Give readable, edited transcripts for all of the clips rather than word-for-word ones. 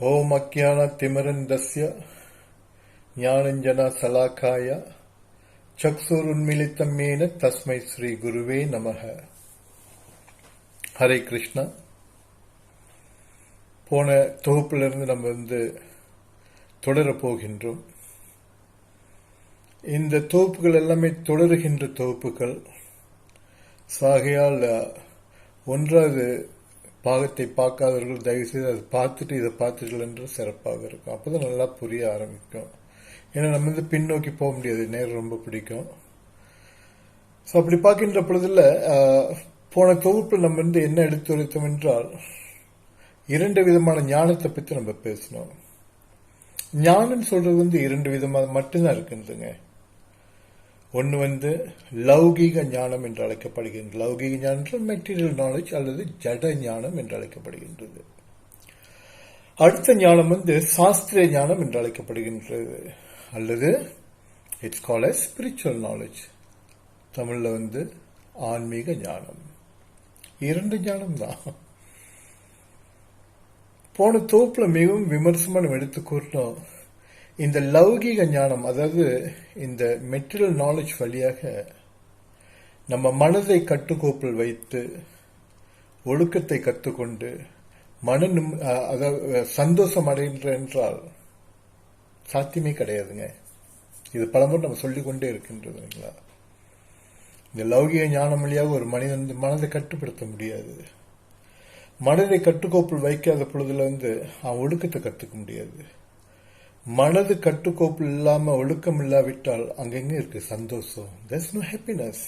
ஓம் அக்ஞான திமிரந்தஸ்ய ஞானஞ்சன சலாக்காய சக்ஷுருன்மிலிதம் ஏன தஸ்மை ஸ்ரீ குருவே நமக. ஹரே கிருஷ்ணா. போன தொகுப்பிலிருந்து நம்ம தொடரப் போகின்றோம். இந்த தொகுப்புகள் எல்லாமே தொடருகின்ற தொகுப்புகள். சாகையால் ஒன்றாவது பாகத்தை பார்க்காதவர்கள் தயவுசெய்து அதை பார்த்துட்டு இதை பார்த்துட்டு என்று சிறப்பாக இருக்கும். அப்போதான் நல்லா புரிய ஆரம்பிக்கும். ஏன்னா நம்ம பின்னோக்கி போக முடியாது, நேரம் ரொம்ப பிடிக்கும். ஸோ அப்படி பார்க்கின்ற பொழுதுல போன தொகுப்பில் நம்ம என்ன எடுத்துரைத்தோம் என்றால், இரண்டு விதமான ஞானத்தை பற்றி நம்ம பேசணும். ஞானம் சொல்றது இரண்டு விதமாக மட்டும்தான் இருக்குதுங்க. ஒன்று லௌகீக ஞானம் என்று அழைக்கப்படுகின்றது. லௌகீக ஞானம் மெட்டீரியல் நாலேஜ் அல்லது ஜட ஞானம் என்று அழைக்கப்படுகின்றது. அடுத்த ஞானம் சாஸ்திரிய ஞானம் என்று அழைக்கப்படுகின்றது, அல்லது it's called as spiritual knowledge. தமிழ்ல ஆன்மீக ஞானம். இரண்டு ஞானம் தான். போன தொகுப்புல மிகவும் விமர்சமா நம்ம எடுத்து கூறினோம். இந்த லௌகீக ஞானம், அதாவது இந்த மெட்டீரியல் நாலேஜ் வழியாக நம்ம மனதை கட்டுக்கோப்பில் வைத்து ஒழுக்கத்தை கற்றுக்கொண்டு அதாவது சந்தோஷம் அடைகின்ற என்றால் சாத்தியமே கிடையாதுங்க. இது பலமுறை நம்ம சொல்லிக்கொண்டே இருக்கின்றதுங்களா. இந்த லௌகீக ஞானம் வழியாக ஒரு மனிதன் மனதை கட்டுப்படுத்த முடியாது. மனதை கட்டுக்கோப்பில் வைக்காத பொழுதுல அவன் ஒழுக்கத்தை கற்றுக்க முடியாது. மனது கட்டுக்கோப்பில் இல்லாம ஒழுக்கம் இல்லாவிட்டால் அங்கெங்க இருக்கு சந்தோஷம்? There's no happiness.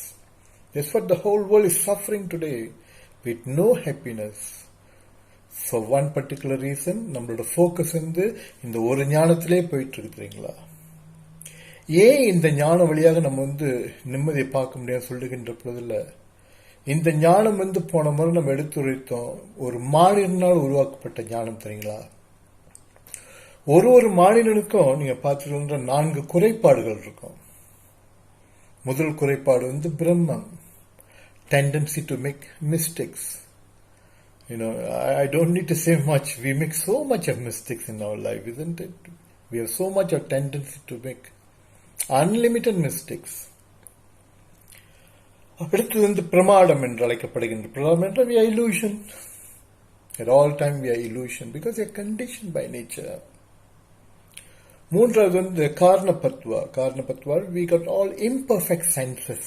That's what the whole world is suffering today, with no happiness. For one particular reason, நம்மளோட ஃபோக்கஸ் இந்த ஒரு ஞானத்திலே போயிட்டு இருக்குறீங்களா? ஏன் இந்த ஞான வழியாக நம்ம நிம்மதியை பார்க்க முடியாது சொல்லுகின்ற பொழுதுல, இந்த ஞானம் போன முறை நம்ம எடுத்துரைத்தோம், ஒரு மானிடனால் உருவாக்கப்பட்ட ஞானம் தெரியுங்களா? ஒரு மாநிலனுக்கும் நீங்க பார்த்துட்டு 4 குறைபாடுகள் இருக்கும். முதல் குறைபாடு பிரம்மம், tendency to make mistakes. I don't need to say much. We make so much of mistakes in our life, isn't it? We have so much of tendency to make unlimited mistakes. அடுத்து பிரமாடம் என்று அழைக்கப்படுகின்ற பிரமாடம் என்ற we are illusion. At all time we are illusion because we are conditioned by nature. மூன்றாவது காரணப்பத்துவா. we got all imperfect senses.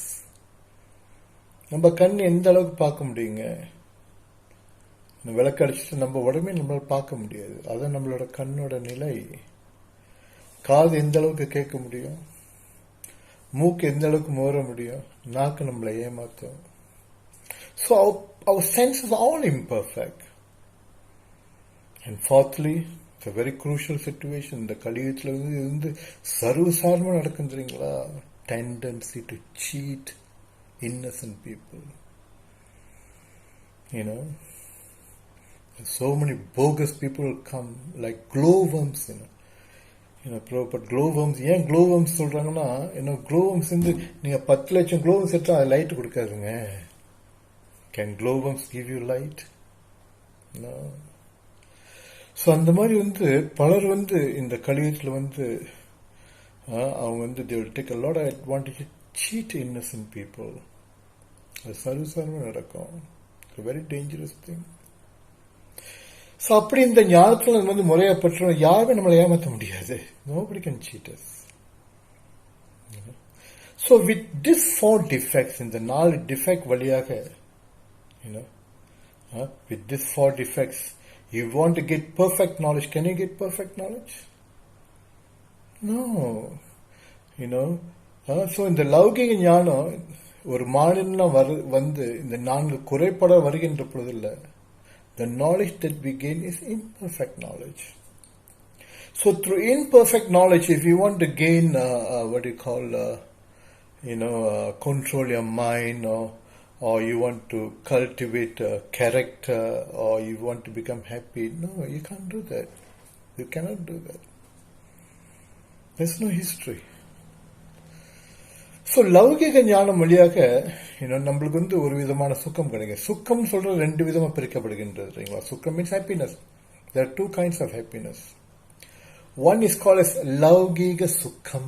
நம்ம கண் எந்த அளவுக்கு பார்க்க முடியுங்க? விளக்கு அடிச்சுட்டு நம்ம உடம்பே நம்மளால பார்க்க முடியாது. அதான் நம்மளோட கண்ணோட நிலை. காது எந்த அளவுக்கு கேட்க முடியும்? மூக்கு எந்த அளவுக்கு மோர முடியும்? நாக்கு நம்மளை ஏமாத்தும். So our senses are all imperfect. And fourthly, it's a very crucial situation. இந்த கலியுகத்துல சர்வசாதாரணமா நடக்கும் தெரியுங்களா? Tendency to cheat innocent people. So many bogus people come like glowworms. But glowworms, ஏன் glowworms சொல்றாங்கன்னா, glowworms நீங்க 10 லட்சம் glowworms எடுத்தா அது லைட் கொடுக்காதுங்க. Can glowworms give you light? No. So அந்த மாதிரி பலர் இந்த கலியுகத்தில் அவங்க they will take a lot of advantage to cheat innocent people. அது சர்வசாதாரணமாக நடக்கும். It's a very dangerous thing. So அப்படி இந்த ஞானத்தில் முறையா பற்றோம், யாருமே நம்மளை ஏமாற்ற முடியாது. Nobody can cheat us. So with these 4 defects, இந்த 4 defect வழியாக, with these 4 defects, you want to get perfect knowledge. Can you get perfect knowledge? No. So இந்த லௌகிக ஞானம் ஒரு மாநில இந்த 4 குறைபாட வருகின்ற பொழுதுல, the knowledge that we gain is imperfect knowledge. So through imperfect knowledge, if you want to gain what you call control your mind, or you want to cultivate a character, or you want to become happy, no, you can't do that. You cannot do that. There's no history. So லௌகிக ஞானம் வழியாக நம்மளுக்கு ஒரு விதமான சுக்கம் கிடைக்கும். சுக்கம் சொல்ற 2 விதமா பிரிக்கப்படுகின்றது. சுக்கம் means happiness. There are two kinds of happiness. One is called as Laugiga Sukham.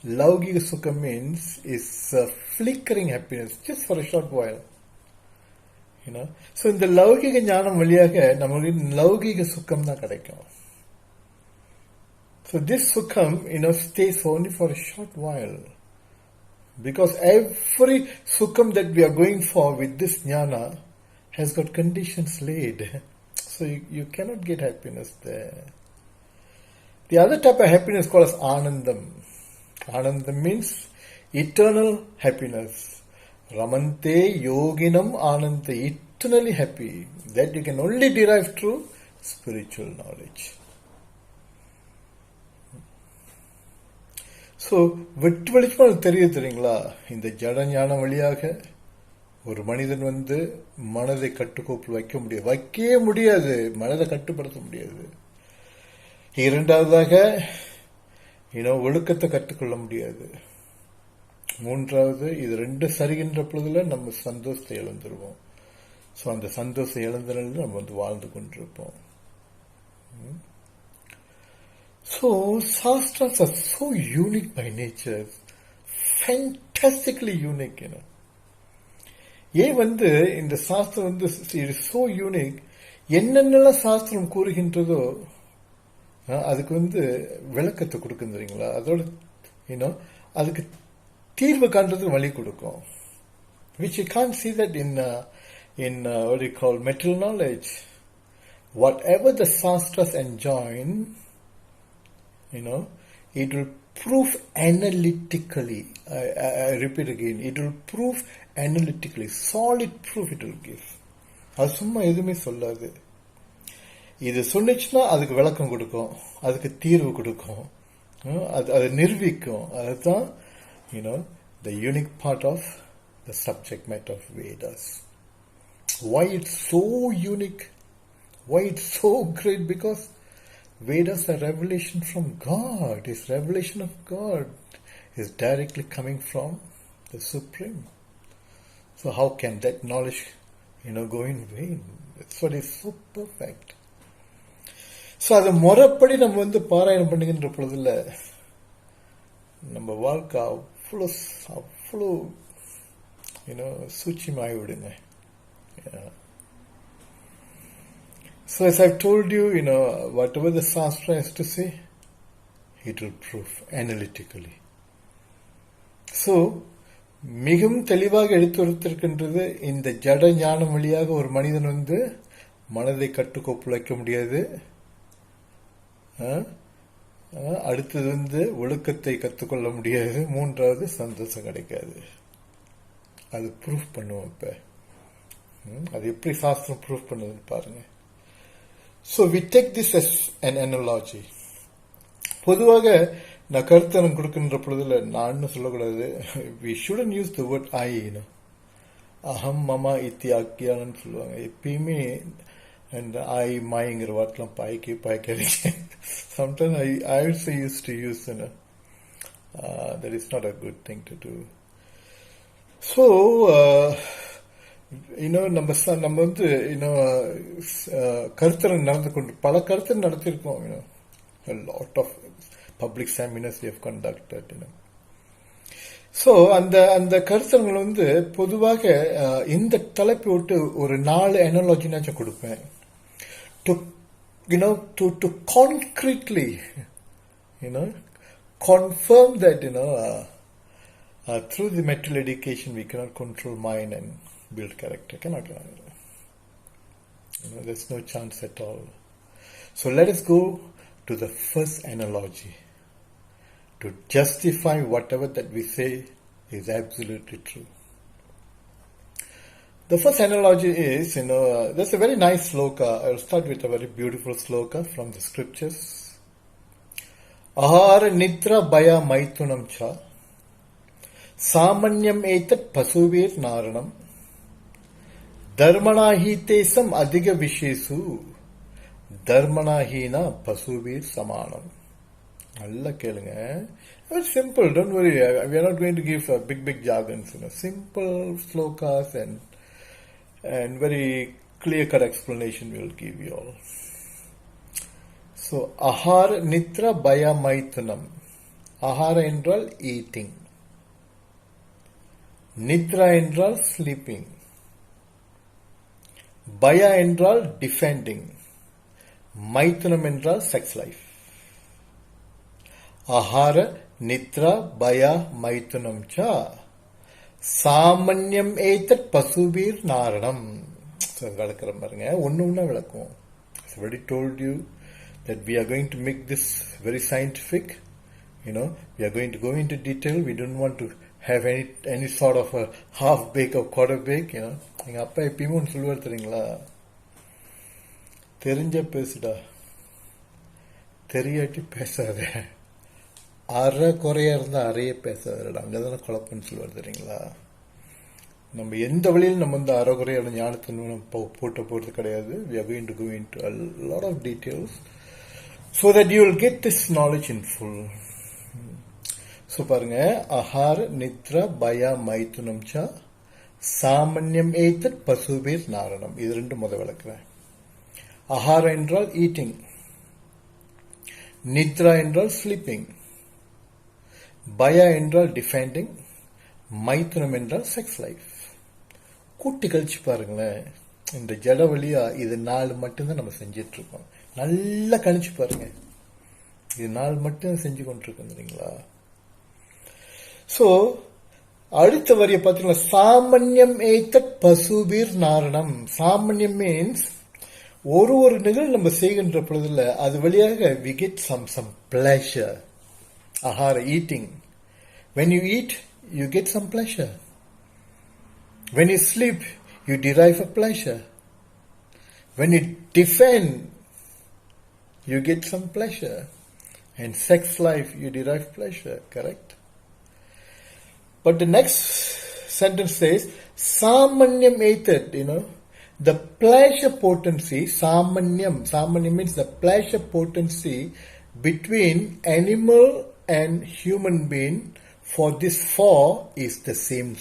Laugiga Sukham means is flickering happiness, just for a short while. So in the Laugiga Jnanam valiyaga namakku Laugiga Sukham da kadaikum. So this Sukham, stays only for a short while. Because every Sukham that we are going for with this Jnana has got conditions laid. So you cannot get happiness there. The other type of happiness called as Anandam. Anandam means eternal happiness. Ramante yoginam anante, eternally happy. That you can only derive through spiritual knowledge. So, வெட்டு வெளிச்சமாக தெரியுது தெரியுங்களா, இந்த ஜட ஞானம் வழியாக ஒரு மனிதன் மனதை கட்டுக்கோப்பில் வைக்கவே முடியாது, மனதை கட்டுப்படுத்த முடியாது. இரண்டாவதாக ஒழுக்கத்தை கற்றுக்கொள்ள முடியாது. மூன்றாவது இது ரெண்டு சரிகின்ற பொழுதுல நம்ம சந்தோஷத்தை இழந்துருவோம். ஸோ அந்த சந்தோஷம் இழந்தனால நம்ம வாழ்ந்து கொண்டிருப்போம். So, Shastras are so unique by nature, fantastically unique, ஏன் இந்த சாஸ்திரம் it is so unique, என்னென்னலாம் சாஸ்திரம் கூறுகின்றதோ அதுக்கு விளக்கத்தை கொடுக்கும் தெரியுங்களா, அதோட அதுக்கு தீர்வு காண்றதுக்கு வழி கொடுக்கும். Which you can't see that in what you call material knowledge. Whatever the Shastras enjoin, it will prove analytically. I repeat again, it will prove analytically. Solid proof it will give. அது சும்மா எதுவுமே சொல்லாது. இது சொன்னிச்சுன்னா அதுக்கு விளக்கம் கொடுக்கும், அதுக்கு தீர்வு கொடுக்கும், அது நிரூபிக்கும். அதுதான் the unique part of the subject matter of Vedas. Why it's so unique? Why it's so great? Because Vedas are revelation from God. It's revelation of God. It's directly coming from the Supreme. So how can that knowledge, go in vain? That's what is so perfect. So அது முறைப்படி நம்ம பாராயணம் பண்ணுகின்ற பொழுதுல நம்ம வாழ்க்கை அவ்வளோ சூட்சமாகி விடுங்க. So as I've told you, whatever the Shastra has to say, it will prove analytically. So, மிகவும் தெளிவாக எடுத்துரைத்திருக்கின்றது, இந்த ஜட ஞானம் வழியாக ஒரு மனிதன் மனதை கட்டுக்கோப்பில் வைக்க முடியாது. அடுத்தது ஒழுக்கத்தை கற்றுக்கொள்ள முடியாது. மூன்றாவது சந்தோஷம் கிடைக்காது. அது ப்ரூஃப் பண்ணுவோம். இப்ப அது எப்படி சாஸ்திரம் ப்ரூஃப் பண்ணுதுன்னு பாருங்க. So we take this as an analogy. பொதுவாக நான் கருத்தரம் கொடுக்கின்ற பொழுதுல நான் சொல்லக்கூடாது, we shouldn't use the word I. அகம் மமா இத்தி ஆக்கியான்னு சொல்லுவாங்க. எப்பயுமே அந்த ஐ மைங்கிற வார்த்தைலாம் பாய்க்காதீங்க. Sometimes I also used to use, that is not a good thing to do. So நம்ம கருத்தரங்கு நடந்து கொண்டு பல கருத்தரங்கு நடத்திருக்கோம். A lot of public seminars we have conducted. So அந்த கருத்தரங்கள் பொதுவாக இந்த தலைப்பை விட்டு ஒரு 4 அனாலஜினாச்சும் கொடுப்பேன். To concretely confirm that through the material education we cannot control mind and build character. Cannot. There's no chance at all. So let us go to the first analogy to justify whatever that we say is absolutely true. The first analogy is, there's a very nice sloka. I'll start with a very beautiful sloka from the scriptures. Ahara nitra baya maitunam cha samanyam etat pasuvir naranam dharmanahitesam adhiga vishesu dharmanahina pasuvir samanam. நல்லா கேளுங்க. Very simple, don't worry. We are not going to give big jargons. Simple slokas and very clear-cut explanation we'll give you all. So, ahara, nitra, baya, maithunam. Ahara என்றால் eating. Nitra என்றால் sleeping. Baya என்றால் defending. Maithunam என்றால் sex life. Ahara, nitra, baya, maithunam cha. Samanyam etat pasubir naranam. So, விளக்குற பாருங்க ஒண்ணு விளக்கும். I've already told you that we are going to make this very scientific. We are going to go into detail. We don't want to have any sort of a half bake or quarter bake. எங்க அப்பா எப்பயுமே ஒன்று சொல்லுவார் தெரியுங்களா, தெரிஞ்ச பேசுடா, தெரியாட்டி பேசாத, அரை குறையா இருந்தா அறையே பேசாதடா, அங்கதானே குழப்பம்னு சொல்லுவார் தெரியுங்களா. நம்ம எந்த வழியில் நம்ம இந்த அறகுறையான ஞானத்தை போட்ட போறது கிடையாது. We are going to go into a lot of details so that you will get this knowledge in full. So பாருங்க, ஆஹார நித்ரா பயா மைதுனம் ச சாமன்யம் ஏத்தத் பசுபீர் நாரணம். இது ரெண்டு விளக்குறேன். ஆஹார என்றால் ஈட்டிங், நித்ரா என்றால் ஸ்லீப்பிங், பயா என்றால் டிஃபெண்டிங், மைதுனம் என்றால் செக்ஸ் லைஃப். கூட்டி கழிச்சு பாருங்களேன், இந்த ஜட வழியா இது 4 மட்டும்தான் நம்ம செஞ்சிட்டு இருக்கோம். நல்லா கழிச்சு பாருங்க, இது 4 மட்டும் செஞ்சு கொண்டிருக்கோம் தெரியுங்களா. சோ அடுத்த வரிய பாத்தீங்கன்னா, சாமன்யம் ஏத்தத் பசுபீர் நாரணம். சாமன்யம் மீன்ஸ் ஒரு நிகழ்வு நம்ம செய்கின்ற பொழுதுல அது வழியாக we get some pleasure. ஆஹார eating. When you eat, you get some pleasure. When you sleep, you derive a pleasure. When you defend, you get some pleasure. And sex life, you derive pleasure, correct? But the next sentence says, Samanyam etat, the pleasure potency, Samanyam means the pleasure potency between animal and human being for this 4 is the same.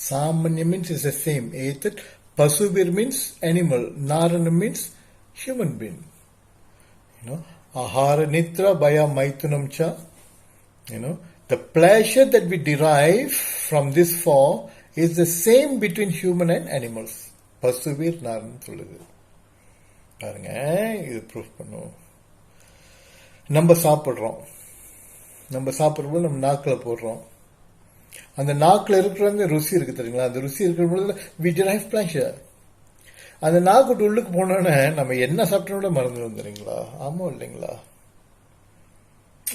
Samanya means is the same. Etat, pasubir means animal, narana means human being. Ahara nitra baya maithunam cha. The pleasure that we derive from this 4 is the same between human and animals. Pasubir narana சொல்லுது. பாருங்க, இது proof பண்ணுவோம். நம்ம சாப்பிடுறோம், நம்ம சாப்பிடும்போது நம்ம நாக்கில் போடுறோம். அந்த நாக்கில் இருக்கிற ருசி இருக்கு தெரியுங்களா, அந்த ருசி இருக்கிற பொழுது we derive pleasure. அந்த நாக்கு உள்ளுக்கு போனோன்னே நம்ம என்ன சாப்பிட்டோட மறந்துடும் தெரியுங்களா. ஆமா இல்லைங்களா.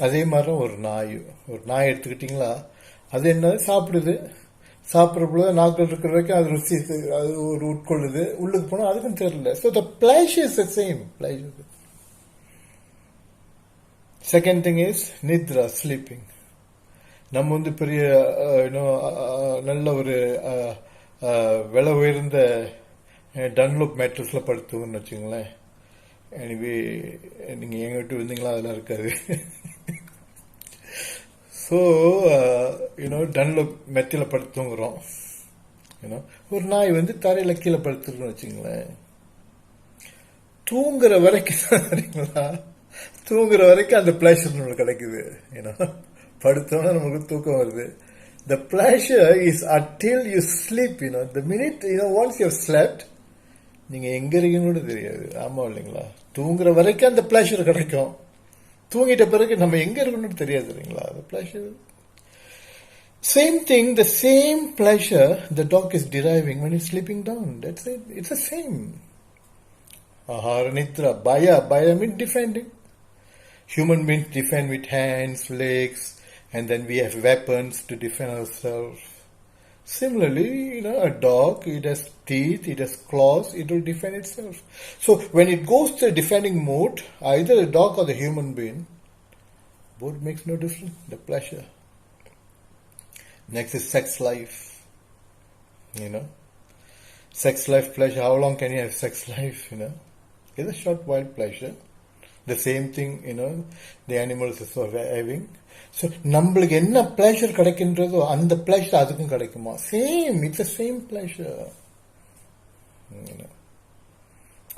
அதே மாதிரி ஒரு நாய் எடுத்துக்கிட்டீங்களா, அது என்ன சாப்பிடுது, சாப்பிட்ற பொழுது நாக்கில் இருக்கிற வரைக்கும் அது ருசி, அது ஒரு உட்கொள்ளுது, உள்ளுக்கு போனா அதுக்கும் தெரியல. So the pleasure is the same pleasure. Second thing is nidra, sleeping. நம்ம பெரிய நல்ல ஒரு விலை உயர்ந்த டன்லோப் மேட்ரஸ்ல படுத்துவோம்னு வச்சுங்களேன். எனிவே நீங்க எங்க விட்டு வந்தீங்களா அதெல்லாம் இருக்காது. ஸோ டன்லோப் மெத்தில படுத்துங்கிறோம். ஒரு நாய் தரையில கீழே படுத்துருன்னு வச்சுங்களேன். தூங்குற வரைக்கும் சரிங்களா, தூங்குற வரைக்கும் அந்த பிளஷர் நம்மளுக்கு கிடைக்குது. படுத்தோன்னா நமக்கு தூக்கம் வருது. The pleasure is until you sleep. The minute once you have slept, நீங்க எங்க இருக்கீங்கன்னு கூட தெரியாது. ஆமா இல்லைங்களா. தூங்குற வரைக்கும் அந்த பிளஷர் கிடைக்கும், தூங்கிட்ட பிறகு நம்ம எங்க இருக்கணும்னு தெரியாது இல்லைங்களா. The pleasure, same thing, the same pleasure the dog is deriving when he's sleeping down. That's it. It's the same. Ahara nitra baya means defending. Human beings defend with hands, legs, and then we have weapons to defend ourselves. Similarly, a dog, it has teeth, it has claws, it will defend itself. So when it goes to the defending mode, either the dog or the human being, both makes no difference, the pleasure. Next is sex life. Sex life pleasure. How long can you have sex life? It's a short while pleasure. The same thing, the animals are having. So, நம்மளுக்கு என்ன pleasure கிடைக்கின்றதோ அந்த pleasure அதுக்கும் கிடைக்குமா? Same, it's a same pleasure.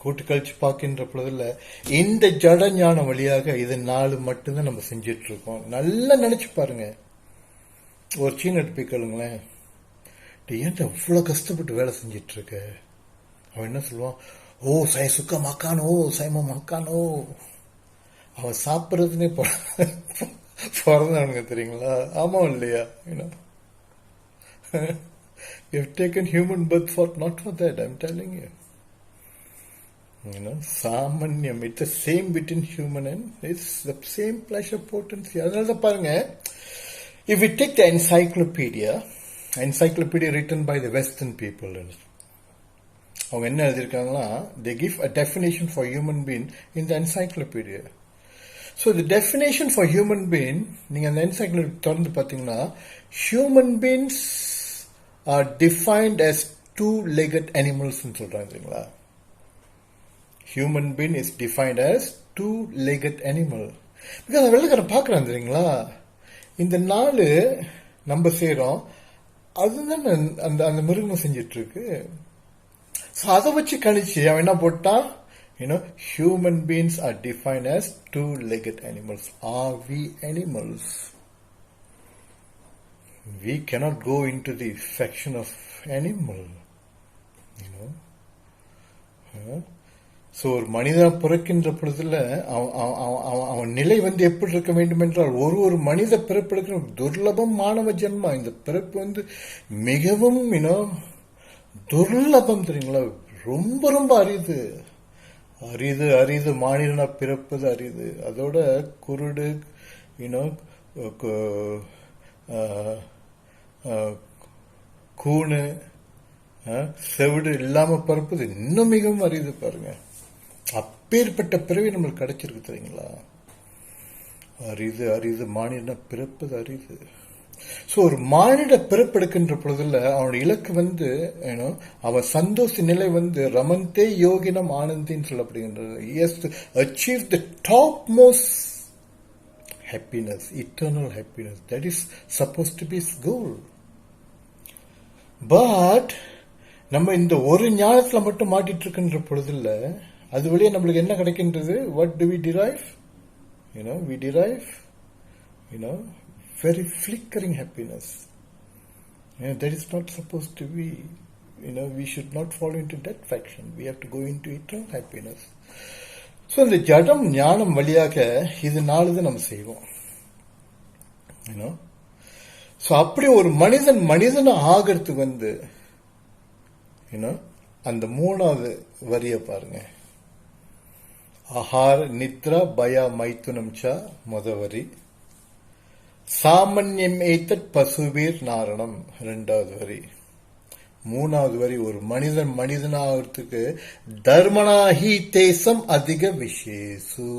கூட்டு கழிச்சு பார்க்கின்ற பொழுதுல இந்த ஜட ஞானம் வழியாக இது 4 மட்டும்தான் நம்ம செஞ்சிட்டு இருக்கோம். நல்லா நினைச்சு பாருங்க. ஒரு சீன் எடுத்து போய் கேளுங்களேன், ஏன் அவ்வளவு கஷ்டப்பட்டு வேலை செஞ்சிட்டு இருக்க? அவன் என்ன சொல்லுவான், ஓ சை சுக்க மக்கானோ சைம மக்கானோ. அவன் சாப்பிட்றதுனே பிறந்தவனுங்க தெரியுங்களா? ஆமா இல்லையா? You have taken human birth not for that, I'm telling you. Samanyam, it's the same between human and it's the same pleasure potency. அதனால பாருங்க, if we take the encyclopedia written by the Western people, அவங்க என்ன எழுதியிருக்காங்களா, they give a definition for human being in the encyclopedia. So the definition for human being, நீங்க அந்த encyclopedia தொடர்ந்து பார்த்தீங்கன்னா, human beings are defined as two-legged animals ன்னு சொல்றாங்களா. Human being is defined as two-legged animal. Because வெள்ளக்காரன் பார்க்கறான் தெரியுங்களா, இந்த 4 நம்ம செய்யறோம், அதுதான் அந்த அந்த மிருகம் செஞ்சிட்டு இருக்கு. அதை வச்சு கழிச்சு அவன் என்ன போட்டான், human beings are defined as two-legged animals. Are we animals? We cannot go into the section of animal. So ஒரு மனிதன் பிறக்கின்ற பொழுதுல அவன் நிலை எப்படி இருக்க வேண்டும் என்றால், ஒரு மனித பிறப்பெடுக்கிற துர்லபம் மாணவ ஜென்மா. இந்த பிறப்பு மிகவும் துர்லபம் தெரியுங்களா, ரொம்ப ரொம்ப அரிது அரிது அரிது. மாநிலனா பிறப்பது அரிது. அதோட குருடு கூணு செவிடு இல்லாம பிறப்பது இன்னும் மிகவும் அரிது பாருங்க. அப்பேற்பட்ட பிறவி நம்மளுக்கு கிடைச்சிருக்கு தெரியுங்களா. அரிது அரிது, மானிட பிறப்பது அரிது. சோ ஒரு மானிட பிறப்பெடுக்கின்ற பொழுதுல அவனுடைய இலக்கு அவன் சந்தோஷ நிலை ரமந்தே யோகினம் ஆனந்தின்னு சொல்லப்படுகின்றது. He has to achieve the topmost happiness, eternal happiness. That is supposed to be his goal. But நம்ம இந்த ஒரு ஞானத்துல மட்டும் மாட்டிட்டு இருக்கின்ற பொழுதுல அது வழியா நம்மளுக்கு என்ன கிடைக்கின்றது? What do we derive? We derive very flickering happiness. That is not supposed to be. We should not fall into that faction. We have to go into eternal happiness. So இந்த ஜடம் ஞானம் வழியாக இது 4 தான் நம்ம செய்வோம். So அப்படி ஒரு மனிதனை ஆகிறதுக்கு அந்த 3வது வரிய பாருங்க. ஆஹார நித்ரா பயா மைத்துனம் ச முதவரி, சாமன்யம் ஏத்தட் பசுவீர் நாரணம் 2வது வரி. 3வது வரி, ஒரு மனிதனாகிறதுக்கு தர்மனாஹி தேசம் அதிக விசேஷு.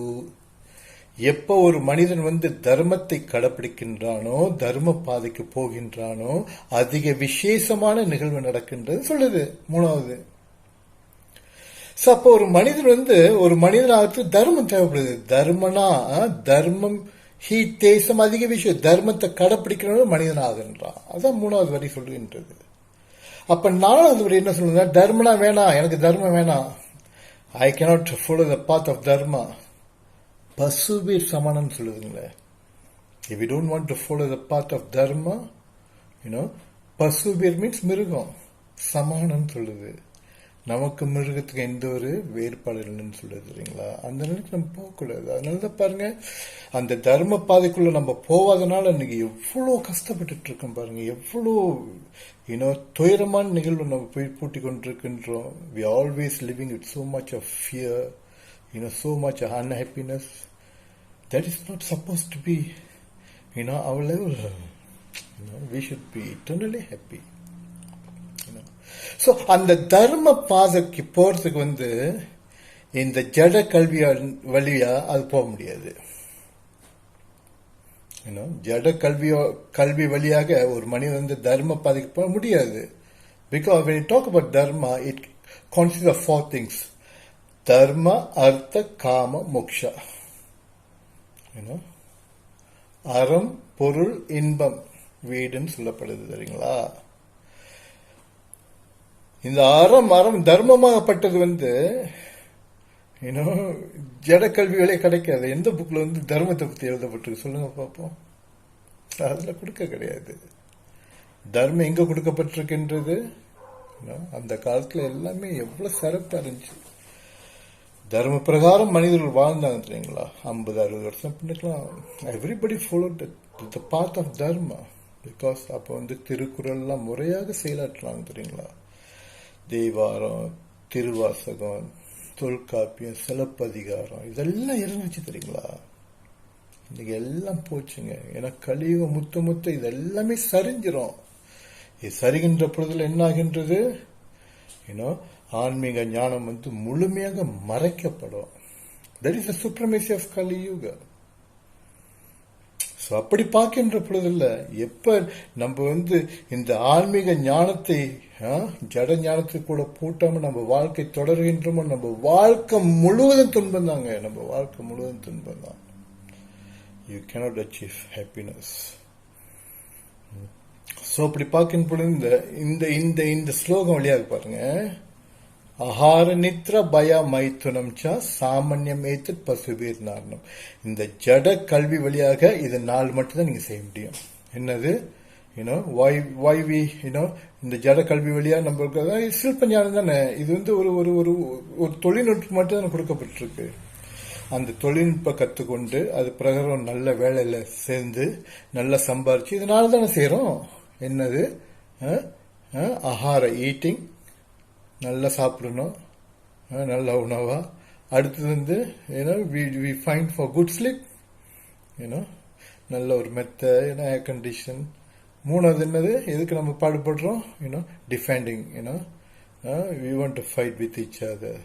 எப்ப ஒரு மனிதன் தர்மத்தை கடைபிடிக்கின்றானோ, தர்ம பாதைக்கு போகின்றானோ, அதிக விசேஷமான நிகழ்வு நடக்கின்றது சொல்லுது 3வது. அப்ப ஒரு மனிதன் ஒரு மனிதனாக தர்மம் தேவைப்படுது. தர்மம் ஹி தேசம் அதிக விஷயம், தர்மத்தை கடைபிடிக்கிறவன் மனிதன் ஆகின்றான். அதான் 3வது வரி சொல்லுகின்றது. அப்ப 4வது வரி என்ன சொல்லுங்க, தர்மனா வேணாம், எனக்கு தர்மம் வேணாம். I cannot follow the path of dharma. பசுவீர் சமானம் சொல்லுதுங்களே. If you don't want to follow the path of dharma, பசுவீர் மீன்ஸ் மிருகம். சமானம் சொல்லுது. நமக்கு மிருகத்துக்கு எந்த ஒரு வேறுபாடு இல்லைன்னு சொல்லுது இல்லைங்களா. அந்த நிலைக்கு நம்ம போகக்கூடாது. அதனாலதான் பாருங்க, அந்த தர்ம பாதைக்குள்ள நம்ம போவாதனால இன்னைக்கு எவ்வளவு கஷ்டப்பட்டு இருக்கோம் பாருங்க. எவ்வளோ துயரமான நிகழ்வு நம்ம போய் பூட்டி கொண்டிருக்கின்றோம். We are always living with so much of fear, so much unhappiness. That is not supposed to be our level. We should be eternally happy. So அந்த தர்ம பாதைக்கு போறதுக்கு இந்த ஜட கல்வி வழியா அது போக முடியாது. ஜட கல்வி வழியாக ஒரு மனிதன் தர்ம பாதைக்கு போக முடியாது. Because when you talk about dharma, it consists of 4 things. தர்ம, அர்த்த, காம, மோக்ஷா. அறம், பொருள், இன்பம், வீடுன்னு சொல்லப்படுது தெரியுங்களா. இந்த அறம் தர்மமாகப்பட்டது இன்னும் ஜட கல்விகளே கிடைக்காது. எந்த புக்ல தர்மத்தை பத்தி எழுதப்பட்டிருக்கு சொல்லுங்க பார்ப்போம். அதுல கொடுக்க கிடையாது. தர்மம் எங்க கொடுக்கப்பட்டிருக்கின்றது? அந்த காலத்துல எல்லாமே எவ்வளவு சிறப்பா இருந்துச்சு. தர்ம பிரகாரம் மனிதர்கள் வாழ்ந்தாங்க தெரியுங்களா? 50-60 வருஷம் பண்ணிக்கலாம். Everybody follow the path of dharma. Because அப்போ திருக்குறள் எல்லாம் முறையாக செயலாற்றுறாங்க தெரியுங்களா? தேவாரம், திருவாசகம், தொல்காப்பியம், சிலப்பதிகாரம் இதெல்லாம் இருந்துச்சு தெரியுங்களா? இன்னைக்கு எல்லாம் போச்சுங்க. ஏன்னா கலியுகம் முத்த இதெல்லாமே சரிஞ்சிரும். இது சரிகின்ற பொழுதுல என்ன ஆகின்றது? ஆன்மீக ஞானம் முழுமையாக மறைக்கப்படும். தட் இஸ் த சுப்ரமேசி ஆஃப் கலியுக. அப்படி பார்க்கின்ற பொழுதுல எப்ப நம்ம இந்த ஆன்மீக ஞானத்தை ஜட ஞானத்தை கூட பூட்டாம நம்ம வாழ்க்கை தொடர்கின்றோமோ, நம்ம வாழ்க்கை முழுவதும் துன்பம் தாங்க. நம்ம வாழ்க்கை முழுவதும் துன்பம் தான். You cannot achieve happiness. அப்படி பார்க்கின்ற பொழுது இந்த ஸ்லோகம் வழியாக பாருங்க. ஆஹார நித்ர பய மைத்துனம் சாமான்யம் ஏத்து பசுபீர் நாரணம். இந்த ஜட கல்வி வழியாக இது 4 மட்டும்தான் நீங்க செய்ய முடியும். என்னது? இந்த ஜட கல்வி வழியா நம்மளுக்கு சில்ப ஞானம் தானே. இது ஒரு தொழில்நுட்பம் மட்டும் தான் கொடுக்கப்பட்டிருக்கு. அந்த தொழில்நுட்ப கத்துக்கொண்டு அது பிரகாரம் நல்ல வேலையில சேர்ந்து நல்லா சம்பாரிச்சு இதனால தானே செய்யறோம். என்னது? ஆஹார ஈட்டிங், நல்லா சாப்பிடணும், நல்ல உணவா. அடுத்தது we find for good sleep, நல்ல ஒரு மெத்த, ஏர் கண்டிஷன். 3வது என்னது? எதுக்கு நம்ம பாடுபடுறோம்? Defending, we want to fight with each other.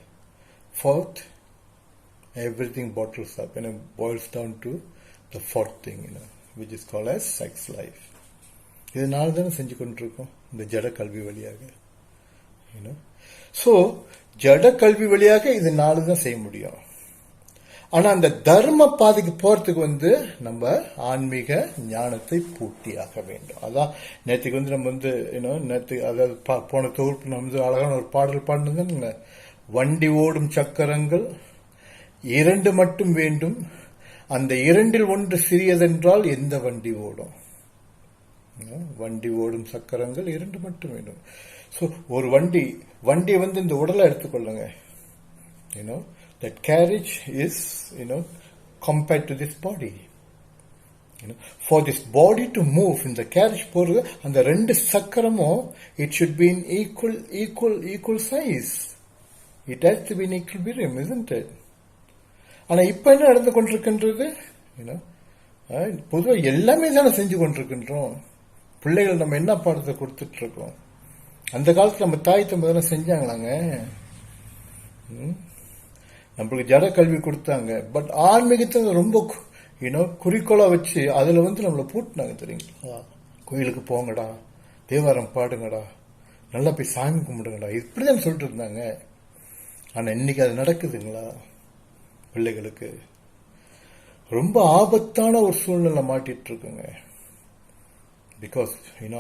4th, everything bottles up and boils down to the 4th thing, which is called as sex life. இதனால தானே செஞ்சு கொண்டிருக்கோம் இந்த ஜட கல்வி வழியாக. ஜட கல்வி வழியாக இது 4 தான் செய்ய முடியும். ஆனா அந்த தர்ம பாதைக்கு போறதுக்கு நம்ம ஆன்மீக ஞானத்தை பூட்டியாக வேண்டும். அதான் நேற்றுக்கு நம்ம நேற்று அதாவது போன தொகுப்பு நம்ம அழகான ஒரு பாடல் பாடினது. வண்டி ஓடும் சக்கரங்கள் 2 மட்டும் வேண்டும், அந்த 2ல் ஒன்று சிறியதென்றால் எந்த வண்டி ஓடும்? வண்டி ஓடும் சக்கரங்கள் 2 மட்டும் வேண்டும். ஒரு வண்டியை இந்த உடலை எடுத்துக்கொள்ளுங்க. that carriage is compared to this body. For this body to move in the carriage போறது அந்த 2 சக்கரமும் it should be in equal size. It has to be in equilibrium, isn't it? ஆனா இப்ப என்ன நடந்து கொண்டிருக்கின்றது? பொதுவா எல்லாமே தானே செஞ்சு கொண்டிருக்கின்றோம். பிள்ளைகள் நம்ம என்ன பாடத்தை கொடுத்துட்டு இருக்கோம்? அந்த காலத்துல நம்ம தாய் தம்பி தானே செஞ்சாங்களாங்க. நம்மளுக்கு ஜட கல்வி கொடுத்தாங்க. பட் ஆன்மீகத்தை ரொம்ப குறிக்கோளா வச்சு அதுல நம்மளை பூட்டினாங்க தெரியுங்களா? கோயிலுக்கு போங்கடா, தேவாரம் பாடுங்கடா, நல்லா போய் சாமி கும்பிடுங்கடா, இப்படிதான் சொல்லிட்டு இருந்தாங்க. ஆனா இன்னைக்கு அது நடக்குதுங்களா? பிள்ளைகளுக்கு ரொம்ப ஆபத்தான ஒரு சூழ்நிலை மாட்டிட்டு இருக்குங்க. Because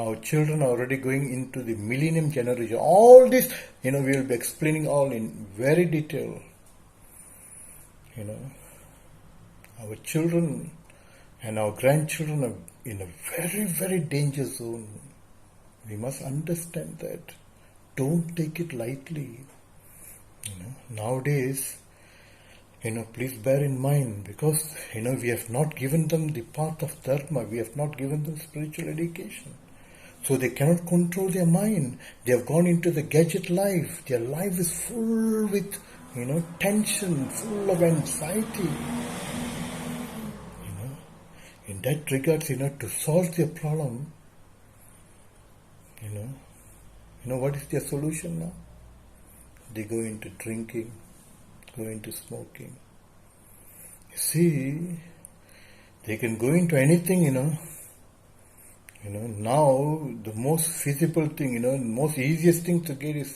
our children are already going into the millennium generation. All this we will be explaining all in very detail. Our children and our grandchildren are in a very, very danger zone. We must understand that. Don't take it lightly. Nowadays, please bear in mind, because we have not given them the path of dharma. We have not given them spiritual education, so they cannot control their mind. They have gone into the gadget life. Their life is full with tension, full of anxiety. In that regards, to solve their problem, what is their solution now? They go into drinking, go into smoking. You see, they can go into anything, now the most feasible thing, the most easiest thing to get is,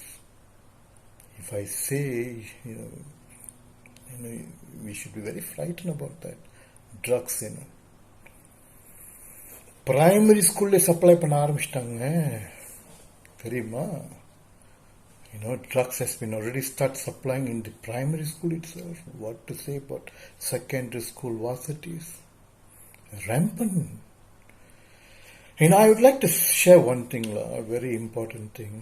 if I say, we should be very frightened about that. Drugs, primary ஸ்கூல்ல supply பண்ண ஆரம்பிச்சிட்டாங்க தெரியுமா? Drugs has been already start supplying in the primary school itself. What to say about secondary school varsities? Rampant. I would like to share one thing, a very important thing.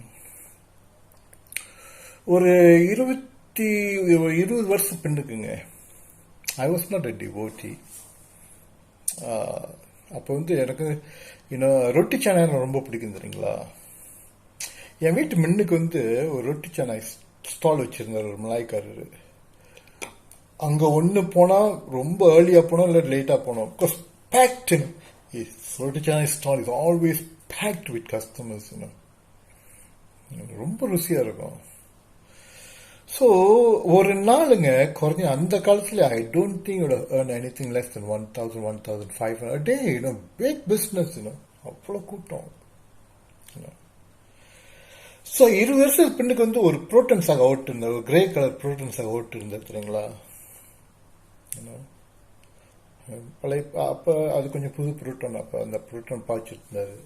ஒரு 20 வருஷம் பெண்ணுக்குங்க, I was not a devotee. அப்போ எனக்கு ரொட்டி சாணை ரொம்ப பிடிக்கும் தெரியுங்களா. என் வீட்டு முன்னுக்கு ஒரு ரொட்டி சாணை ஸ்டால் வச்சிருந்தார் ஒரு மலாய்க்காரரு. அங்க ஒன்று போனா ரொம்ப ஏர்லியா போனோம், இல்லை லேட்டா போனோம். பிகாஸ் பேக்ட் ரொட்டி சாணை stall is always packed with customers. ரொம்ப ருசியா இருக்கும். ஸோ ஒரு நாளுங்க குறைஞ்ச அந்த காலத்துல I don't think earn anything less than 1,000, 1,500 a day. Big business. அவ்வளோ கூட்டம். ஸோ 20 வருஷத்துக்கு பின்னுக்கு ஒரு புரோட்டன் சாக ஓட்டு இருந்தார், ஒரு கிரே கலர் புரோட்டன் சாக ஓட்டு இருந்தார் தெரியுங்களா. பழைய அப்போ அது கொஞ்சம் புது புரோட்டன், அப்போ அந்த புரோட்டன் பாய்ச்சிட்டு இருந்தாரு.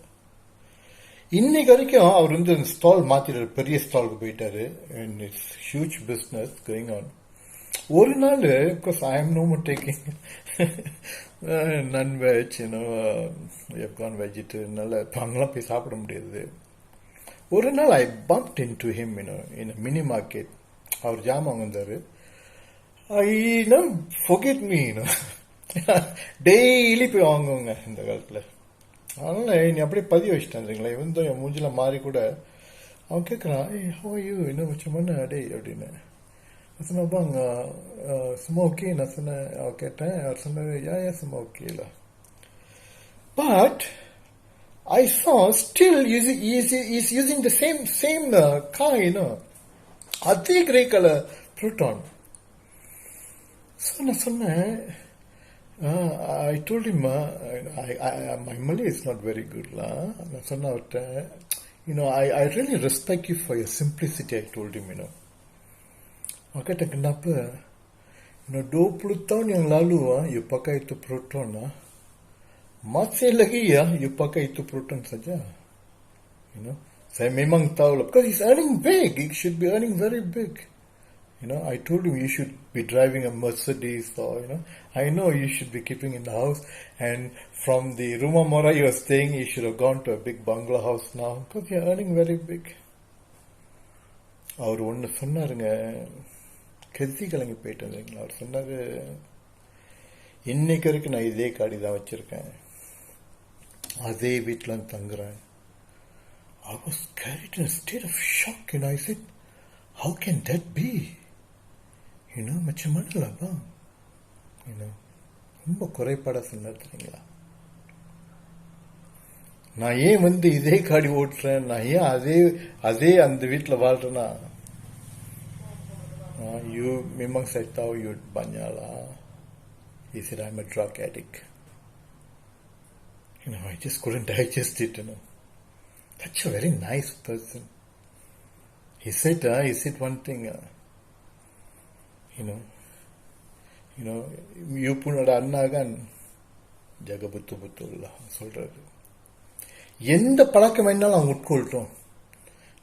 இன்னைக்கு வரைக்கும் அவர் ஸ்டால் மாத்திட்டாரு, பெரிய ஸ்டாலுக்கு போயிட்டாரு. And it's huge business going on. ஒரு நாள் because I am no more taking nonveg, கான் வெஜிடேரியனால அங்கெல்லாம் போய் சாப்பிட முடியாது. ஒரு நாள் I bumped into him in mini market. அவர் ஜாமான் வந்தாரு. ஐ ஃபொர்கெட் மீ, டெய்லி போய் வாங்குவோங்க இந்த காலத்துல. அதனால நீ அப்படியே பதிய வச்சுட்டேன் இல்லைங்களா. என் மூஞ்சில மாறி கூட அவன் கேட்கறான், ஹோ யூ இன்னும் வச்ச மண்ணு அடே அப்படின்னு. நான் சொன்னப்பாங்க சும்மா ஓகே. நான் சொன்னேன், அவன் கேட்டேன். அவர் சொன்னாரு, ஏன் சும்மா ஓகே இல்ல. But I saw still he's using the same car, அதே கிரே கலர் புரோட்டான். ஸோ நான் சொன்னேன், I told him, my Malay is not very good. நான் சொன்ன அவர்கிட்ட, I really respect you for your simplicity, I told him. Aku kata, kenapa? 20 tahun yang lalu you pakai itu proton, masih lagi you pakai itu proton saja. Saya memang tahu lah, because he's earning big. He should be earning very big. I told him you should be driving a Mercedes, or I know you should be keeping in the house, and from the Rumah Mora you are staying, you should have gone to a big bungalow house now, because you are earning very big. அவர் ஒன்று சொன்னாருங்க, கெதி கலங்கி போயிட்டு. அவர் சொன்னாரு, இன்னைக்கு வரைக்கும் நான் இதே காடி தான் வச்சிருக்கேன், அதே வீட்டில் தங்குறேன். I was carried in a state of shock, I said, how can that be? Macam mana lah bang? ரொம்ப குறைபாடா சொன்னார் தெரியுங்களா. நான் ஏன் இதே காடி ஓட்டுறேன், நான் ஏன் அதே அந்த வீட்டில் வாழ்றேன்னா, you memang saya tahu you banyak lah. He said, I'm a drug addict. I just couldn't digest it. Such a very nice person. He said one thing, you punada annagan jaga betul-betul lah சொல்றாரு. எந்த பழக்கம் வேணாலும் அவங்க உட்கொள்றோம்.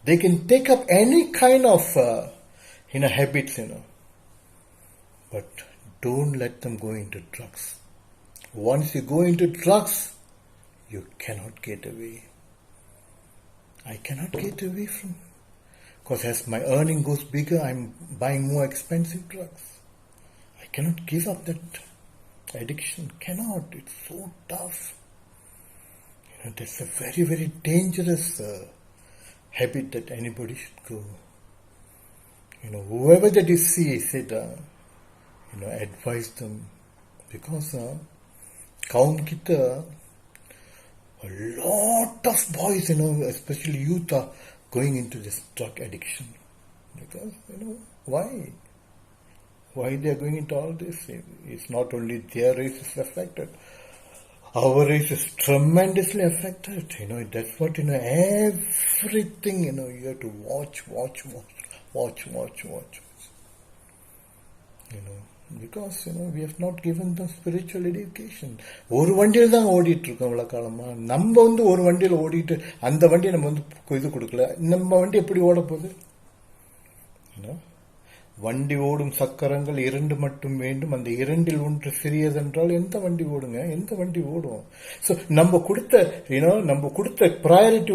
They can take up any kind of habits, but don't let them go into drugs. Once you go into drugs, you cannot get away. I cannot get away from, because as my earning goes bigger, I'm buying more expensive drugs. I cannot give up that addiction. Cannot. It's so tough. That's a very, very dangerous habit that anybody should go. Whoever that you see, said, advise them, because kaum kita, a lot of boys, especially youth, are going into this drug addiction. Because, why? Why they are going into all this? It's not only their race is affected. Our race is tremendously affected. That's what, everything, you have to watch. Because, we have not given them spiritual education. ஒரு வண்டியில் தான் ஓடிட்டு இருக்கோம் இவ்வளவு காலமா. நம்ம ஒரு வண்டியில் ஓடிட்டு அந்த வண்டியை நம்ம இது கொடுக்கல. நம்ம வண்டி எப்படி ஓட போகுது? You know, வண்டி ஓடும் சக்கரங்கள் இரண்டு மட்டும் வேண்டும், அந்த இரண்டில் ஒன்று சிறியதென்றால் எந்த வண்டி ஓடுங்க? எந்த வண்டி ஓடும்? ஸோ நம்ம கொடுத்த ப்ரையாரிட்டி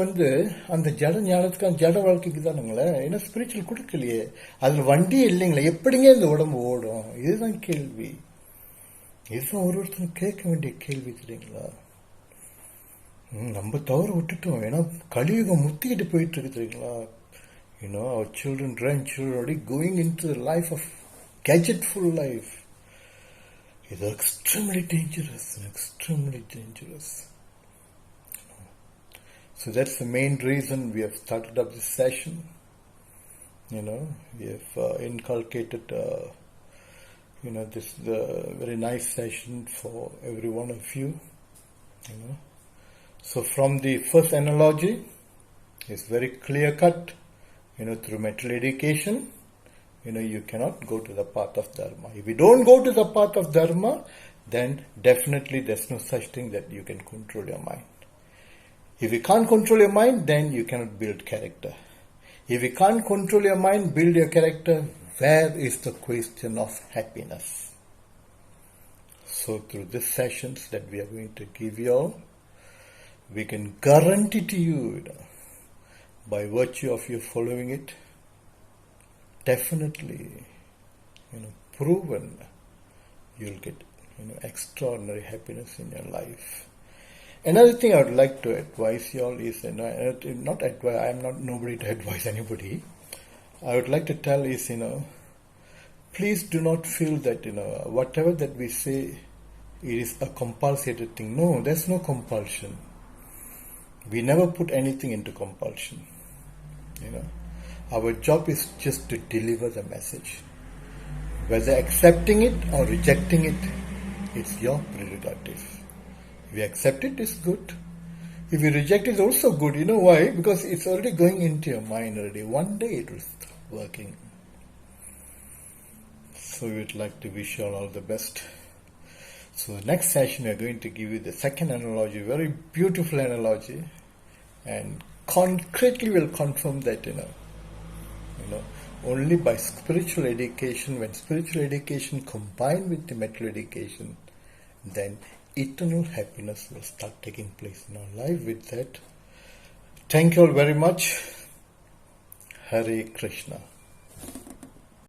அந்த ஜட ஞானத்துக்கு, ஜட வாழ்க்கைக்கு தானுங்களே. ஏன்னா ஸ்பிரிச்சுவல் கொடுக்கலையே, அதுல வண்டியே இல்லைங்களே, எப்படிங்க இந்த உடம்பு ஓடும்? இதுதான் கேள்வி. இதுதான் ஒருத்தரும் கேட்க வேண்டிய கேள்வி, தெரியுங்களா? நம்ம தவறு விட்டுட்டோம். ஏன்னா கலியுகம் முத்திக்கிட்டு போயிட்டு இருக்கு, தெரியுங்களா? Our children, grandchildren already going into the life of gadgetful life. It's extremely dangerous, extremely dangerous. So that's the main reason we have started up this session. We have inculcated, this is a very nice session for every one of you. So from the first analogy, it's very clear cut. Through material education, you cannot go to the path of Dharma. If you don't go to the path of Dharma, then definitely there's no such thing that you can control your mind. If you can't control your mind, then you cannot build character. If you can't control your mind, build your character, where is the question of happiness? So through these sessions that we are going to give you all, we can guarantee to you, by virtue of you following it, definitely, proven, you'll get, extraordinary happiness in your life. Another thing I would like to advise you all is, not advise, I am not nobody to advise anybody. I would like to tell is, please do not feel that, whatever that we say, it is a compulsory thing. No, there's no compulsion. We never put anything into compulsion. Our job is just to deliver the message. Whether accepting it or rejecting it, it's your prerogative. If you accept it, it's good. If you reject it, it's also good. You know why? Because it's already going into your mind already. One day it will start working. So we'd like to wish you all the best. So the next session we are going to give you the second analogy, very beautiful analogy, and concretely will confirm that, only by spiritual education, when spiritual education combined with the material education, then eternal happiness will start taking place in our life. With that, thank you all very much. Hare Krishna.